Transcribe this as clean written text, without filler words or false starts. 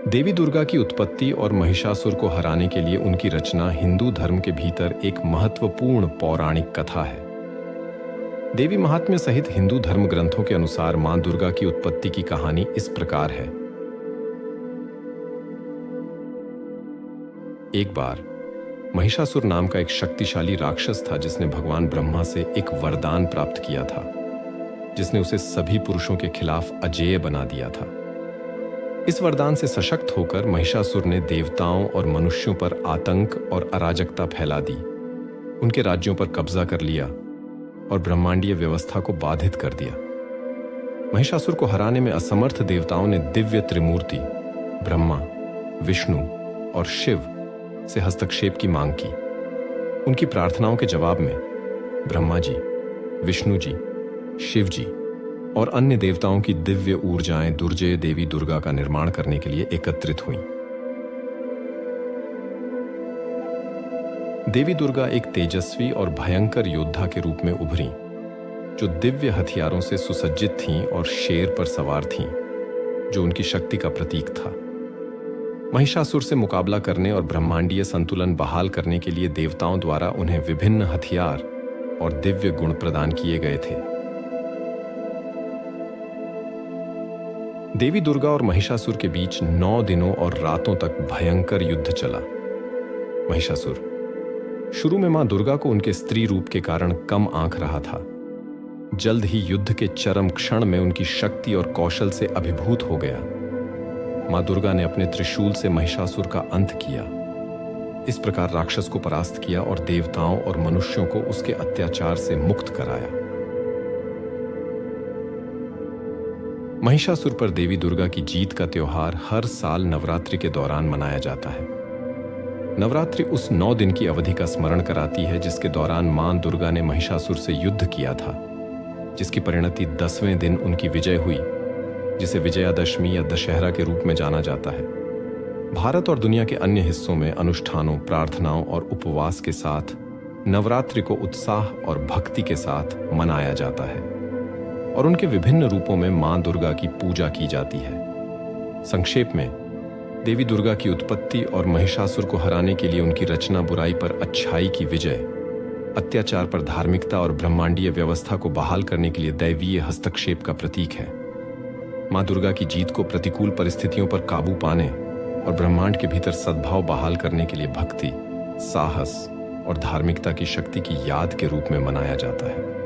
देवी दुर्गा की उत्पत्ति और महिषासुर को हराने के लिए उनकी रचना हिंदू धर्म के भीतर एक महत्वपूर्ण पौराणिक कथा है। देवी महात्म्य सहित हिंदू धर्म ग्रंथों के अनुसार मां दुर्गा की उत्पत्ति की कहानी इस प्रकार है। एक बार महिषासुर नाम का एक शक्तिशाली राक्षस था जिसने भगवान ब्रह्मा से एक वरदान प्राप्त किया था, जिसने उसे सभी पुरुषों के खिलाफ अजेय बना दिया था। इस वरदान से सशक्त होकर महिषासुर ने देवताओं और मनुष्यों पर आतंक और अराजकता फैला दी, उनके राज्यों पर कब्जा कर लिया और ब्रह्मांडीय व्यवस्था को बाधित कर दिया। महिषासुर को हराने में असमर्थ देवताओं ने दिव्य त्रिमूर्ति ब्रह्मा, विष्णु और शिव से हस्तक्षेप की मांग की। उनकी प्रार्थनाओं के जवाब में ब्रह्मा जी, विष्णु जी, शिव जी और अन्य देवताओं की दिव्य ऊर्जाएं दुर्जय देवी दुर्गा का निर्माण करने के लिए एकत्रित हुईं। देवी दुर्गा एक तेजस्वी और भयंकर योद्धा के रूप में उभरी, जो दिव्य हथियारों से सुसज्जित थीं और शेर पर सवार थीं, जो उनकी शक्ति का प्रतीक था। महिषासुर से मुकाबला करने और ब्रह्मांडीय संतुलन बहाल करने के लिए देवताओं द्वारा उन्हें विभिन्न हथियार और दिव्य गुण प्रदान किए गए थे। देवी दुर्गा और महिषासुर के बीच 9 दिनों और रातों तक भयंकर युद्ध चला। महिषासुर शुरू में मां दुर्गा को उनके स्त्री रूप के कारण कम आंक रहा था। जल्द ही युद्ध के चरम क्षण में उनकी शक्ति और कौशल से अभिभूत हो गया। मां दुर्गा ने अपने त्रिशूल से महिषासुर का अंत किया। इस प्रकार राक्षस को परास्त किया और देवताओं और मनुष्यों को उसके अत्याचार से मुक्त कराया। महिषासुर पर देवी दुर्गा की जीत का त्योहार हर साल नवरात्रि के दौरान मनाया जाता है। नवरात्रि उस 9 दिन की अवधि का स्मरण कराती है जिसके दौरान मां दुर्गा ने महिषासुर से युद्ध किया था, जिसकी परिणति 10वें दिन उनकी विजय हुई, जिसे विजयादशमी या दशहरा के रूप में जाना जाता है। भारत और दुनिया के अन्य हिस्सों में अनुष्ठानों, प्रार्थनाओं और उपवास के साथ नवरात्रि को उत्साह और भक्ति के साथ मनाया जाता है और उनके विभिन्न रूपों में मां दुर्गा की पूजा की जाती है। संक्षेप में, देवी दुर्गा की उत्पत्ति और महिषासुर को हराने के लिए उनकी रचना बुराई पर अच्छाई की विजय, अत्याचार पर धार्मिकता और ब्रह्मांडीय व्यवस्था को बहाल करने के लिए दैवीय हस्तक्षेप का प्रतीक है। मां दुर्गा की जीत को प्रतिकूल परिस्थितियों पर काबू पाने और ब्रह्मांड के भीतर सद्भाव बहाल करने के लिए भक्ति, साहस और धार्मिकता की शक्ति की याद के रूप में मनाया जाता है।